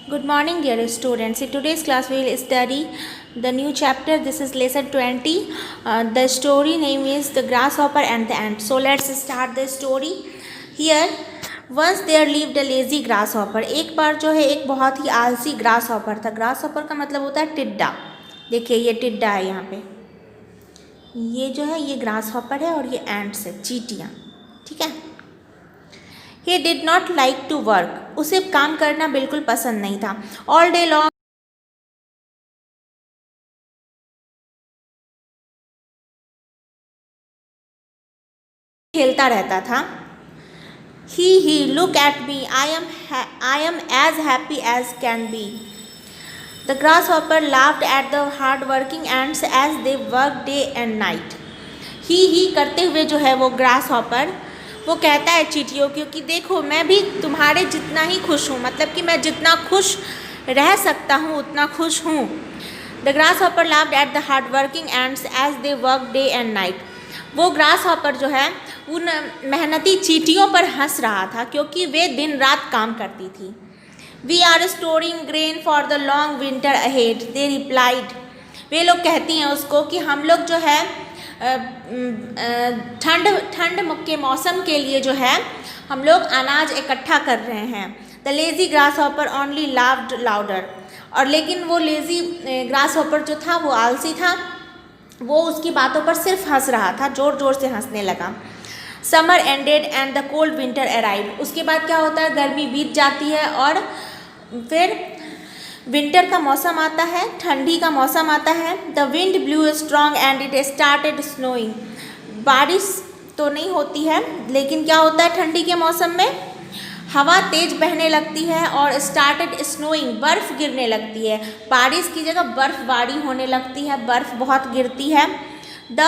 Good morning, dear students. In today's class, we will study the new chapter. This is lesson 20. The story name is The Grasshopper and the Ant. So, let's start the story. Here, once there lived a lazy grasshopper. एक बार जो है एक बहुत ही आलसी grasshopper था. Grasshopper का मतलब होता है टिड्डा. देखिए ये टिड्डा है यहाँ पे. ये जो है ये ग्रासहॉपर है और ये एंट्स है, चींटियाँ. ठीक है. He did not like to work. उसे काम करना बिल्कुल पसंद नहीं था. All day long खेलता रहता था. He look at me. I am as happy as can be. The grasshopper laughed at the hard-working ants as they worked day and night. He करते हुए जो है वो grasshopper वो कहता है चींटियों क्योंकि देखो मैं भी तुम्हारे जितना ही खुश हूँ, मतलब कि मैं जितना खुश रह सकता हूँ उतना खुश हूँ. The grasshopper laughed at the hard working ants as they work day and night. वो ग्रास हॉपर जो है उन मेहनती चींटियों पर हंस रहा था क्योंकि वे दिन रात काम करती थी. We are storing grain for the long winter ahead, they replied. वे लोग कहती हैं उसको कि हम लोग जो है ठंड के मौसम के लिए जो है हम लोग अनाज इकट्ठा कर रहे हैं. The lazy grass hopper only laughed louder. और लेकिन वो लेज़ी ग्रास हॉपर जो था वो आलसी था, वो उसकी बातों पर सिर्फ हंस रहा था, ज़ोर ज़ोर से हंसने लगा. Summer ended and the cold winter arrived. उसके बाद क्या होता है, गर्मी बीत जाती है और फिर विंटर का मौसम आता है, ठंडी का मौसम आता है. The wind blue strong and it started snowing. बारिश तो नहीं होती है लेकिन क्या होता है ठंडी के मौसम में हवा तेज बहने लगती है और स्टार्टेड स्नोइंग, बर्फ़ गिरने लगती है. बारिश की जगह बर्फ़बारी होने लगती है, बर्फ़ बहुत गिरती है. The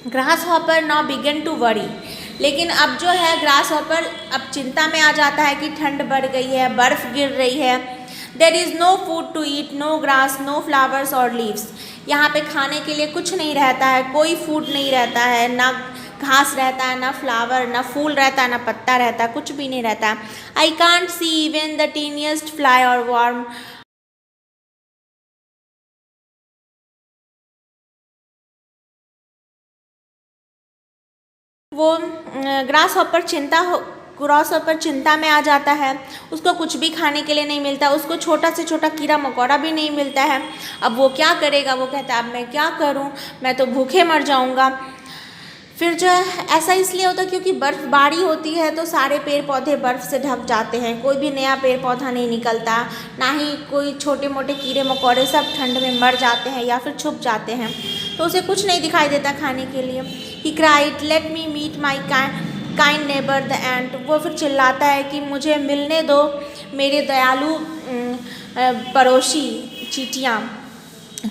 grasshopper now began to worry. लेकिन अब जो है ग्रास हॉपर अब चिंता में आ जाता है कि ठंड बढ़ गई है, बर्फ़ गिर रही है. There is no food to eat, no grass, no flowers और लीव्स. यहाँ पे खाने के लिए कुछ नहीं रहता है, कोई फूड नहीं रहता है, ना घास रहता है, ना फ्लावर, ना फूल रहता है, ना पत्ता रहता है, कुछ भी नहीं रहता है. I can't see even the tiniest fly और वर्म. वो ग्रास हॉपर चिंता में आ जाता है. उसको कुछ भी खाने के लिए नहीं मिलता, उसको छोटा से छोटा कीड़ा मकोड़ा भी नहीं मिलता है. अब वो क्या करेगा, वो कहता है अब मैं क्या करूं, मैं तो भूखे मर जाऊंगा. फिर जो है ऐसा इसलिए होता है क्योंकि बर्फ़बारी होती है तो सारे पेड़ पौधे बर्फ़ से ढक जाते हैं, कोई भी नया पेड़ पौधा नहीं निकलता, ना ही कोई छोटे मोटे कीड़े मकोड़े, सब ठंड में मर जाते हैं या फिर छुप जाते हैं, तो उसे कुछ नहीं दिखाई देता खाने के लिए. He cried let me meet my kind neighbour the ant. वो फिर चिल्लाता है कि मुझे मिलने दो मेरे दयालु पड़ोसी.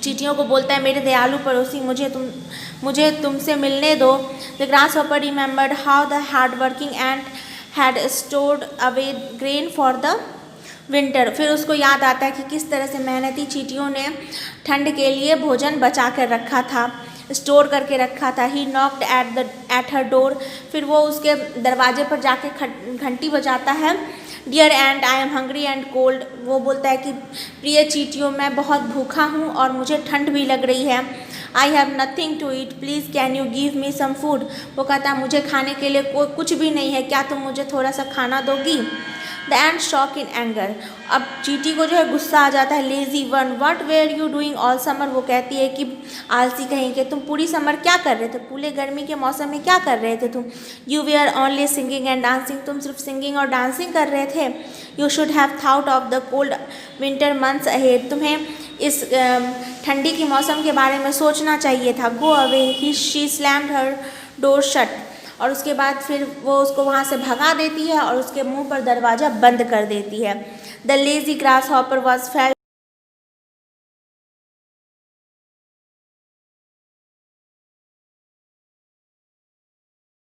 चींटियों को बोलता है मेरे दयालु पड़ोसी, मुझे तुमसे मिलने दो. The grass hopper remembered how the hard working ant had stored away grain for the winter. फिर उसको याद आता है कि किस तरह से मेहनती चींटियों ने ठंड के लिए भोजन बचा कर रखा था, स्टोर करके रखा था. He knocked at her door. फिर वो उसके दरवाजे पर जाके घंटी बजाता है. Dear ant I am hungry and cold. वो बोलता है कि प्रिय चींटियों मैं बहुत भूखा हूँ और मुझे ठंड भी लग रही है. I have nothing to eat, please can you give me some food. वो कहता है मुझे खाने के लिए कुछ भी नहीं है, क्या तुम मुझे थोड़ा सा खाना दोगी. The ant shook in anger. अब चींटी को जो है गुस्सा आ जाता है. Lazy one, what were you doing all summer. वो कहती है कि आलसी कहीं के, तुम पूरी समर क्या कर रहे थे, पूरे गर्मी के मौसम में क्या कर रहे थे तुम. You were only singing and dancing. तुम सिर्फ सिंगिंग और डांसिंग कर रहे थे. You should have thought of the cold winter months ahead. तुम्हें इस ठंडी के मौसम के बारे में सोचना चाहिए था. Go away. She slammed her door shut. और उसके बाद फिर वो उसको वहाँ से भगा देती है और उसके मुंह पर दरवाज़ा बंद कर देती है. The lazy grass hopper was felt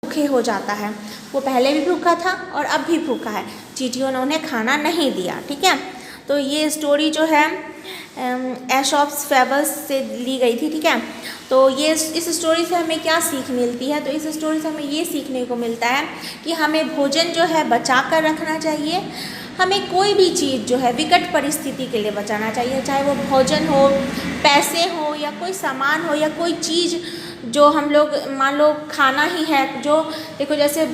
भूखे हो जाता है. वो पहले भी भूखा था और अब भी भूखा है. चींटियों ने उन्हें खाना नहीं दिया. ठीक है, तो ये स्टोरी जो है एशॉप्स फेबल्स से ली गई थी. ठीक है, तो ये इस स्टोरी से हमें क्या सीख मिलती है, तो इस स्टोरी से हमें ये सीखने को मिलता है कि हमें भोजन जो है बचा कर रखना चाहिए, हमें कोई भी चीज़ जो है विकट परिस्थिति के लिए बचाना चाहिए, चाहे वो भोजन हो, पैसे हो, या कोई सामान हो, या कोई चीज़ जो हम लोग मान लो खाना ही है। जो देखो जैसे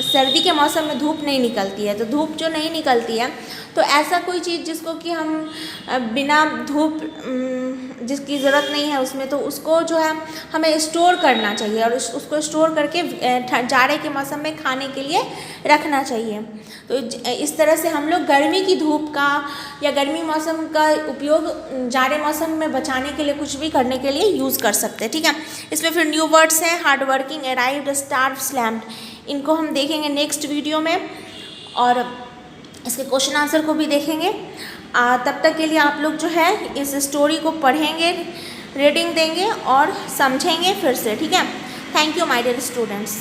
सर्दी के मौसम में धूप नहीं निकलती है, तो धूप जो नहीं निकलती है तो ऐसा कोई चीज़ जिसको कि हम बिना धूप जिसकी ज़रूरत नहीं है उसमें, तो उसको जो है हमें स्टोर करना चाहिए और उसको स्टोर करके जाड़े के मौसम में खाने के लिए रखना चाहिए। तो इस तरह से हम लोग गर्मी की धूप का या गर्मी मौसम का उपयोग जाड़े मौसम में बचाने के लिए कुछ भी करने के लिए यूज़ कर सकते हैं, ठीक है। इसमें फिर न्यू वर्ड्स हैं, hard working, arrived, starve, slammed. इनको हम देखेंगे नेक्स्ट वीडियो में और इसके क्वेश्चन आंसर को भी देखेंगे। तब तक के लिए आप लोग जो है इस स्टोरी को पढ़ेंगे, रीडिंग देंगे और समझेंगे फिर से, ठीक है। Thank you my dear students.